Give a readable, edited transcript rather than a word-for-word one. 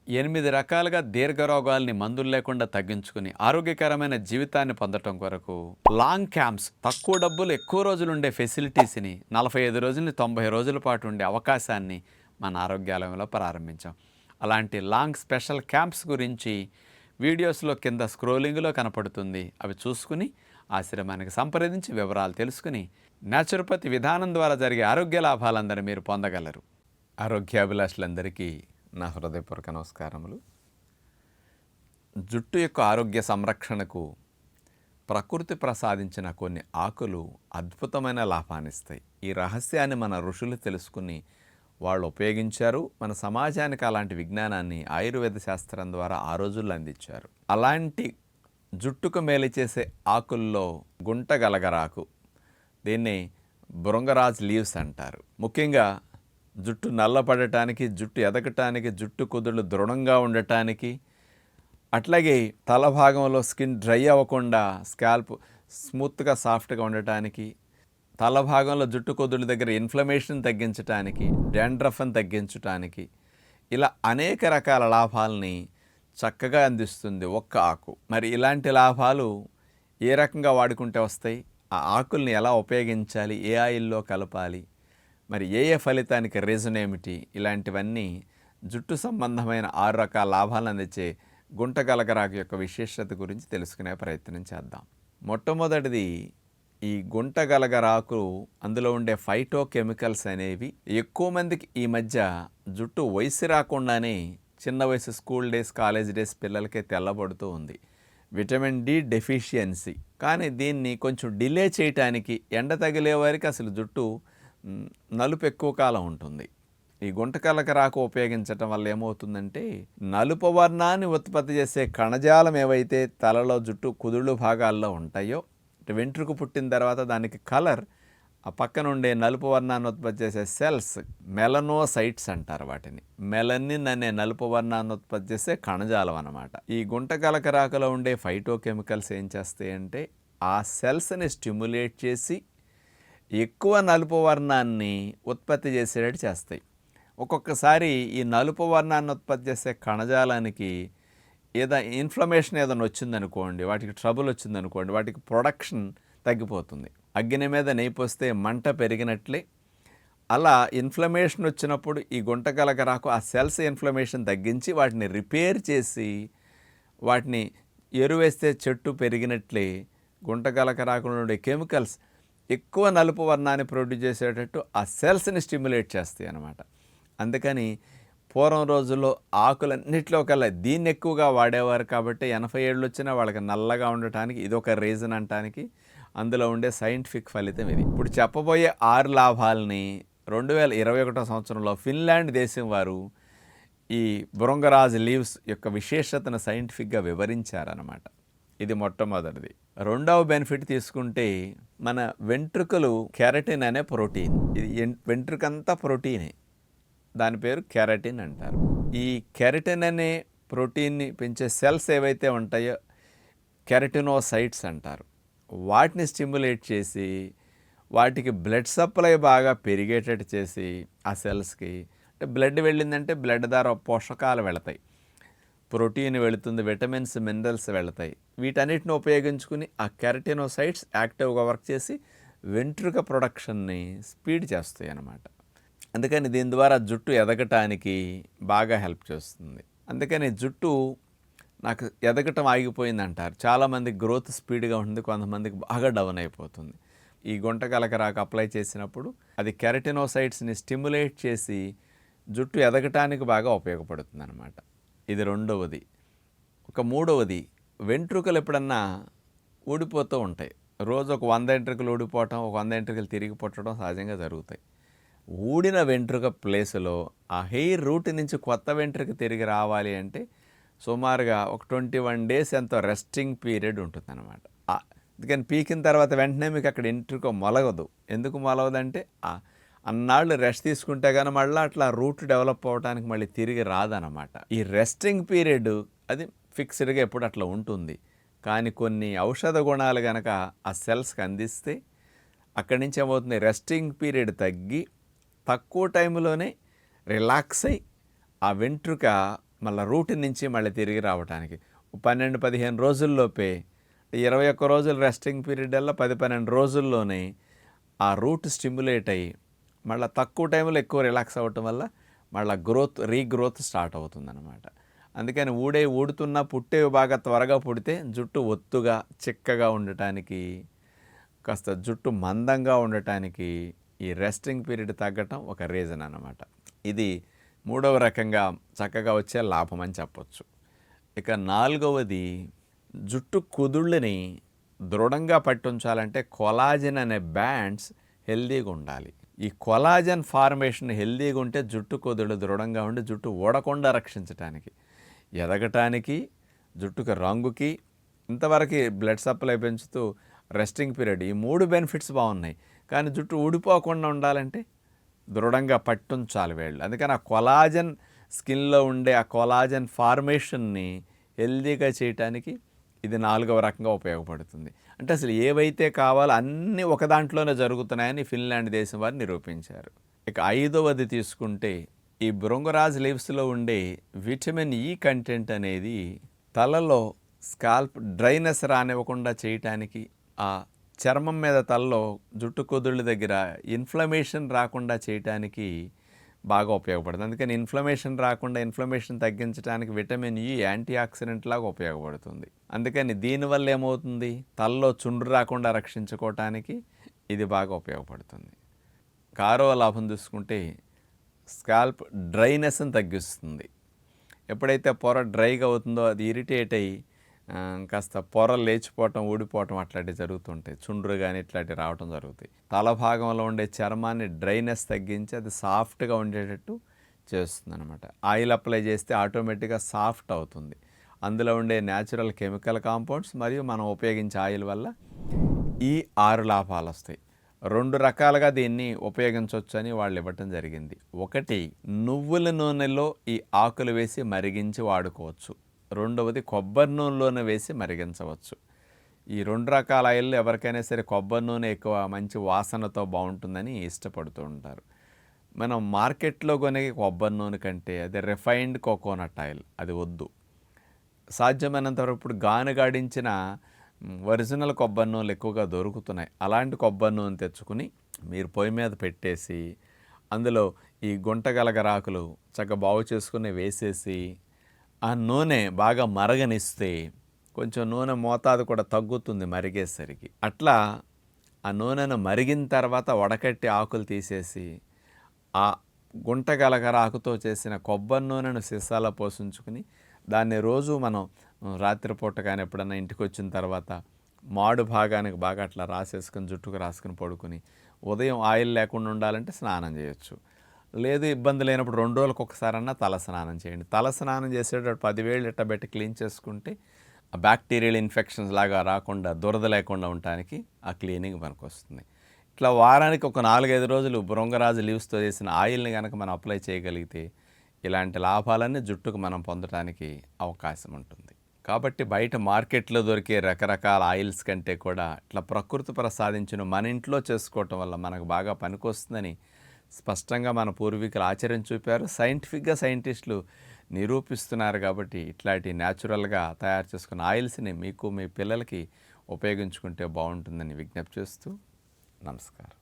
8 రకాలుగా దీర్ఘరోగాల్ని మందులు లేకుండా తగ్గించుకుని ఆరోగ్యకరమైన జీవితాన్ని పొందటం కొరకు లాంగ్ క్యాంప్స్, తక్కువ డబ్బులు ఎక్కువ రోజులు ఉండే ఫెసిలిటీస్ని 45 రోజుల నుంచి 90 రోజుల పాటు ఉండే అవకాశాన్ని మన ఆరోగ్యాలయంలో ప్రారంభించాం. అలాంటి లాంగ్ స్పెషల్ క్యాంప్స్ గురించి వీడియోస్లో కింద స్క్రోలింగ్లో కనపడుతుంది. అవి చూసుకుని ఆశ్రమానికి సంప్రదించి వివరాలు తెలుసుకుని న్యాచురోపతి విధానం ద్వారా జరిగే ఆరోగ్య లాభాలందరూ మీరు పొందగలరు. ఆరోగ్యాభిలాషులందరికీ నా హృదయపూర్వక నమస్కారములు. జుట్టు యొక్క ఆరోగ్య సంరక్షణకు ప్రకృతి ప్రసాదించిన కొన్ని ఆకులు అద్భుతమైన లాభాన్నిస్తాయి. ఈ రహస్యాన్ని మన ఋషులు తెలుసుకుని వాళ్ళు ఉపయోగించారు. మన సమాజానికి అలాంటి విజ్ఞానాన్ని ఆయుర్వేద శాస్త్రం ద్వారా ఆ రోజుల్లో అందించారు. అలాంటి జుట్టుకు మేలు చేసే ఆకుల్లో గుంటగలగరాకు, దీన్ని భృంగరాజ్ లీవ్స్ అంటారు. ముఖ్యంగా జుట్టు నల్లపడటానికి, జుట్టు ఎదగటానికి, జుట్టు కుదుళ్ళు దృఢంగా ఉండటానికి, అట్లాగే తల భాగంలో స్కిన్ డ్రై అవ్వకుండా స్కాల్ప్ స్మూత్గా సాఫ్ట్గా ఉండటానికి, తల భాగంలో జుట్టు కుదుళ్ళ దగ్గర ఇన్ఫ్లమేషన్ తగ్గించడానికి, డాండ్రఫ్ని తగ్గించడానికి, ఇలా అనేక రకాల లాభాలని చక్కగా అందిస్తుంది ఒక్క ఆకు. మరి ఇలాంటి లాభాలు ఏ రకంగా వాడుకుంటే వస్తాయి? ఆ ఆకుల్ని ఎలా ఉపయోగించాలి? ఏ ఆయిల్లో కలపాలి? మరి ఏ ఫలితానికి రీజన్ ఏమిటి? ఇలాంటివన్నీ జుట్టు సంబంధమైన 6 రకాల లాభాలను అందించే గుంటగలగరాకు యొక్క విశేషత గురించి తెలుసుకునే ప్రయత్నం చేద్దాం. మొట్టమొదటిది, ఈ గుంటగలగరాకు అందులో ఉండే ఫైటో కెమికల్స్ అనేవి ఎక్కువ మందికి ఈ మధ్య జుట్టు వయసు రాకుండానే చిన్న వయసు స్కూల్ డేస్, కాలేజ్ డేస్ పిల్లలకే తెల్లబడుతూ ఉంది. Vitamin D deficiency. కానీ దీన్ని కొంచెం డిలే చేయటానికి, ఎండ తగిలే వారికి అసలు జుట్టు నలుపు ఎక్కువ కాలం ఉంటుంది. ఈ గుంటగలగరాకు ఉపయోగించటం వల్ల ఏమవుతుందంటే, నలుపు వర్ణాన్ని ఉత్పత్తి చేసే కణజాలం ఏవైతే తలలో జుట్టు కుదుళ్ళు భాగాల్లో ఉంటాయో, వెంట్రుక పుట్టిన తర్వాత దానికి కలర్, ఆ పక్కన ఉండే నలుపు వర్ణాన్ని ఉత్పత్తి చేసే సెల్స్ మెలనోసైట్స్ అంటారు వాటిని. మెలనిన్ అనే నలుపు వర్ణాన్ని ఉత్పత్తి చేసే కణజాలం అన్నమాట. ఈ గుంటగలగరాకులో ఉండే ఫైటో కెమికల్స్ ఏం చేస్తాయంటే, ఆ సెల్స్ని స్టిమ్యులేట్ చేసి ఎక్కువ నలుపు వర్ణాన్ని ఉత్పత్తి చేసేటట్టు చేస్తాయి. ఒక్కొక్కసారి ఈ నలుపు వర్ణాన్ని ఉత్పత్తి చేసే కణజాలానికి ఇన్ఫ్లమేషన్ ఏదైనా వచ్చిందనుకోండి, వాటికి ట్రబుల్ వచ్చిందనుకోండి, వాటికి ప్రొడక్షన్ తగ్గిపోతుంది. అగ్ని మీద నెయ్యి పోస్తే మంట పెరిగినట్లే అలా ఇన్ఫ్లమేషన్ వచ్చినప్పుడు ఈ గుంటగలగరాకు ఆ సెల్స్ ఇన్ఫ్లమేషన్ తగ్గించి వాటిని రిపేర్ చేసి, వాటిని ఎరువేస్తే చెట్టు పెరిగినట్లే గుంటగలగరాకులో ఉండే కెమికల్స్ ఎక్కువ నలుపు వర్ణాన్ని ప్రొడ్యూస్ చేసేటట్టు ఆ సెల్స్ని స్టిమ్యులేట్ చేస్తాయి అన్నమాట. అందుకని పూర్వం రోజుల్లో ఆకులన్నింటిలో కల్లా దీన్ని ఎక్కువగా వాడేవారు. కాబట్టి 80 ఏళ్ళు వచ్చినా వాళ్ళకి నల్లగా ఉండటానికి ఇదొక రీజన్ అంటానికి అందులో ఉండే సైంటిఫిక్ ఫలితం ఇది. ఇప్పుడు చెప్పబోయే 6 లాభాలని 2021 సంవత్సరంలో ఫిన్లాండ్ దేశం వారు ఈ భృంగరాజ్ లీవ్స్ యొక్క విశేషతను సైంటిఫిక్గా వివరించారన్నమాట. ఇది మొట్టమొదటిది. రెండవ బెనిఫిట్ తీసుకుంటే, మన వెంట్రుకలు కెరటిన్ అనే ప్రోటీన్, ఇది వెంట్రుకంతా ప్రోటీనే, దాని పేరు కెరటిన్ అంటారు. ఈ కెరటిన్ అనే ప్రోటీన్ని పెంచే సెల్స్ ఏవైతే ఉంటాయో కెరటినోసైట్స్ అంటారు. వాటిని స్టిమ్యులేట్ చేసి వాటికి బ్లడ్ సప్లై బాగా పెరిగేటట్టు చేసి, ఆ సెల్స్కి అంటే బ్లడ్ వెళ్ళిందంటే బ్లడ్ ద్వారా పోషకాలు వెళతాయి, ప్రోటీన్ వెళుతుంది, విటమిన్స్, మినరల్స్ వెళతాయి. వీటన్నిటిని ఉపయోగించుకుని ఆ కెరటినోసైట్స్ యాక్టివ్గా వర్క్ చేసి వెంట్రుక ప్రొడక్షన్ని స్పీడ్ చేస్తాయి అన్నమాట. అందుకని దీని ద్వారా జుట్టు ఎదగటానికి బాగా హెల్ప్ చేస్తుంది. అందుకని జుట్టు నాకు ఎదగటం ఆగిపోయింది అంటారు. చాలామంది గ్రోత్ స్పీడ్గా ఉంటుంది, కొంతమందికి బాగా డౌన్ అయిపోతుంది. ఈ గుంటగలగరాకు అప్లై చేసినప్పుడు అది కెరటినోసైట్స్ని స్టిమ్యులేట్ చేసి జుట్టు ఎదగటానికి బాగా ఉపయోగపడుతుంది అన్నమాట. ఇది రెండవది. ఒక మూడవది, వెంట్రుకలు ఎప్పుడన్నా ఊడిపోతూ ఉంటాయి. రోజు ఒక 100 వెంట్రుకలు ఊడిపోవటం, ఒక 100 వెంట్రుకలు తిరిగి పుట్టడం సహజంగా జరుగుతాయి. ఊడిన వెంట్రుక ప్లేసులో ఆ హెయిర్ రూట్ నుంచి కొత్త వెంట్రుక తిరిగి రావాలి అంటే సుమారుగా ఒక 21 డేస్ ఎంతో రెస్టింగ్ పీరియడ్ ఉంటుందన్నమాట. అందుకని పీకిన తర్వాత వెంటనే మీకు అక్కడ వెంట్రుక మొలగదు. ఎందుకు మొలగదంటే అన్నాళ్ళు రెస్ట్ తీసుకుంటే కానీ మళ్ళీ అట్లా రూట్ డెవలప్ అవ్వడానికి మళ్ళీ తిరిగి రాదన్నమాట. ఈ రెస్టింగ్ పీరియడ్ అది ఫిక్స్డ్గా ఎప్పుడు అట్లా ఉంటుంది. కానీ కొన్ని ఔషధ గుణాలు కనుక ఆ సెల్స్కి అందిస్తే అక్కడి నుంచి ఏమవుతుంది, రెస్టింగ్ పీరియడ్ తగ్గి తక్కువ టైంలోనే రిలాక్స్ అయ్యి ఆ వెంట్రుక మళ్ళీ రూట్ నుంచి మళ్ళీ తిరిగి రావడానికి 12-15 రోజుల్లోపే 21 రోజులు రెస్టింగ్ పీరియడ్ వల్ల 10-12 రోజుల్లోనే ఆ రూట్ స్టిమ్యులేట్ అయ్యి మళ్ళీ తక్కువ టైంలో ఎక్కువ రిలాక్స్ అవ్వటం వల్ల మళ్ళీ రీగ్రోత్ స్టార్ట్ అవుతుందన్నమాట. అందుకని ఊడుతున్నా పుట్టేవి బాగా త్వరగా పుడితే జుట్టు ఒత్తుగా చిక్కగా ఉండటానికి, కాస్త జుట్టు మందంగా ఉండటానికి ఈ రెస్టింగ్ పీరియడ్ తగ్గటం ఒక రీజన్ అన్నమాట. ఇది 3వ రకంగా చక్కగా వచ్చే లాభం అని చెప్పొచ్చు. ఇక 4వది, జుట్టు కుదుళ్ళని దృఢంగా పట్టుంచాలంటే కొలాజన్ అనే బ్యాండ్స్ హెల్దీగా ఉండాలి. ఈ కొలాజన్ ఫార్మేషన్ హెల్దీగా ఉంటే జుట్టు కుదుళ్ళు దృఢంగా ఉండి జుట్టు ఊడకుండా రక్షించడానికి, ఎదగటానికి, జుట్టుకి రంగుకి, ఇంతవరకు బ్లడ్ సప్లై పెంచుతూ రెస్టింగ్ పీరియడ్, ఈ 3 బెనిఫిట్స్ బాగున్నాయి. కానీ జుట్టు ఊడిపోకుండా ఉండాలంటే దృఢంగా పట్టుంచాలి వేళ్ళు. అందుకని ఆ కొలాజన్ స్కిన్లో ఉండే ఆ కొలాజన్ ఫార్మేషన్ని హెల్దీగా చేయటానికి ఇది 4వ రకంగా ఉపయోగపడుతుంది. అంటే అసలు ఏవైతే కావాలో అన్నీ ఒక దాంట్లోనే జరుగుతున్నాయని ఫిన్లాండ్ దేశం వారు నిరూపించారు. ఇక 5వది తీసుకుంటే ఈ భృంగరాజ్ లీవ్స్లో ఉండే విటమిన్ ఈ కంటెంట్ అనేది తలలో స్కాల్ప్ డ్రైనెస్ రానివ్వకుండా చేయటానికి, ఆ చర్మం మీద తలలో జుట్టు కుదుళ్ళ దగ్గర ఇన్ఫ్లమేషన్ రాకుండా చేయటానికి బాగా ఉపయోగపడుతుంది. అందుకని ఇన్ఫ్లమేషన్ రాకుండా, ఇన్ఫ్లమేషన్ తగ్గించడానికి విటమిన్ ఈ యాంటీ ఆక్సిడెంట్ లాగా ఉపయోగపడుతుంది. అందుకని దీనివల్ల ఏమవుతుంది, తలలో చుండ్రు రాకుండా రక్షించుకోవటానికి ఇది బాగా ఉపయోగపడుతుంది. 6వ లాభం చూసుకుంటే స్కాల్ప్ డ్రైనెస్ని తగ్గిస్తుంది. ఎప్పుడైతే పొర డ్రైగా అవుతుందో అది ఇరిటేట్ అయ్యి కాస్త పొరలు లేచిపోవటం, ఊడిపోవటం అట్లాంటివి జరుగుతుంటాయి. చుండ్రు కానీ ఇట్లాంటివి రావటం జరుగుతాయి. తల భాగంలో ఉండే చర్మాన్ని డ్రైనెస్ తగ్గించి అది సాఫ్ట్గా ఉండేటట్టు చేస్తుంది అనమాట. ఆయిల్ అప్లై చేస్తే ఆటోమేటిక్గా సాఫ్ట్ అవుతుంది. అందులో ఉండే న్యాచురల్ కెమికల్ కాంపౌండ్స్ మరియు మనం ఉపయోగించే ఆయిల్ వల్ల ఈ 6 లాభాలు వస్తాయి. 2 రకాలుగా దీన్ని ఉపయోగించవచ్చు అని వాళ్ళు ఇవ్వటం జరిగింది. ఒకటి, నువ్వుల నూనెలో ఈ ఆకులు వేసి మరిగించి వాడుకోవచ్చు. 2వది, కొబ్బరి నూనెలోనే వేసి మరిగించవచ్చు. ఈ 2 రకాల ఆయిల్లో ఎవరికైనా సరే కొబ్బరి నూనె ఎక్కువ మంచి వాసనతో బాగుంటుందని ఇష్టపడుతూ ఉంటారు. మనం మార్కెట్లో కొనే కొబ్బరి నూనె కంటే అది రిఫైన్డ్ కోకోనట్ ఆయిల్, అది వద్దు. సాధ్యమైనంత వరకు ఇప్పుడు గానుగాడించిన ఒరిజినల్ కొబ్బరి నూనెలు ఎక్కువగా దొరుకుతున్నాయి. అలాంటి కొబ్బరి నూనె తెచ్చుకుని మీరు పొయ్యి మీద పెట్టేసి అందులో ఈ గుంటగలగరాకులు చక్కగా బాగు చేసుకుని వేసేసి ఆ నూనె బాగా మరగనిస్తే కొంచెం నూనె మోతాదు కూడా తగ్గుతుంది మరిగేసరికి. అట్లా ఆ నూనెను మరిగిన తర్వాత వడకట్టి ఆకులు తీసేసి ఆ గుంటగలగరాకుతో చేసిన కొబ్బరి నూనెను సీసాలో పోసించుకుని దాన్ని రోజు మనం రాత్రిపూట కానీ ఎప్పుడన్నా ఇంటికి వచ్చిన తర్వాత మాడు భాగానికి బాగా అట్లా రాసేసుకుని జుట్టుకు రాసుకుని పడుకుని ఉదయం ఆయిల్ లేకుండా ఉండాలంటే స్నానం చేయొచ్చు. లేదు ఇబ్బంది లేనప్పుడు 2 రోజులకు ఒకసారన్నా తల స్నానం చేయండి. తల స్నానం చేసేటప్పుడు 10 వేళ్ళు ఇట్ట పెట్టి క్లీన్ చేసుకుంటే ఆ బ్యాక్టీరియల్ ఇన్ఫెక్షన్స్ లాగా రాకుండా, దురద లేకుండా ఉండటానికి ఆ క్లీనింగ్ పనికొస్తుంది. ఇట్లా వారానికి ఒక 4-5 రోజులు భృంగరాజు లీవ్స్తో చేసిన ఆయిల్ని కనుక మనం అప్లై చేయగలిగితే ఇలాంటి లాభాలన్నీ జుట్టుకు మనం పొందడానికి అవకాశం ఉంటుంది. కాబట్టి బయట మార్కెట్లో దొరికే రకరకాల ఆయిల్స్ కంటే కూడా ఇట్లా ప్రకృతి ప్రసాదించిన మన ఇంట్లో చేసుకోవటం వల్ల మనకు బాగా పనికొస్తుందని స్పష్టంగా మన పూర్వీకులు ఆచరించి చూపారు. సైంటిఫిక్గా సైంటిస్టులు నిరూపిస్తున్నారు. కాబట్టి ఇట్లాంటి న్యాచురల్గా తయారు చేసుకున్న ఆయిల్స్ని మీకు, మీ పిల్లలకి ఉపయోగించుకుంటే బాగుంటుందని విజ్ఞప్తి చేస్తూ నమస్కారం.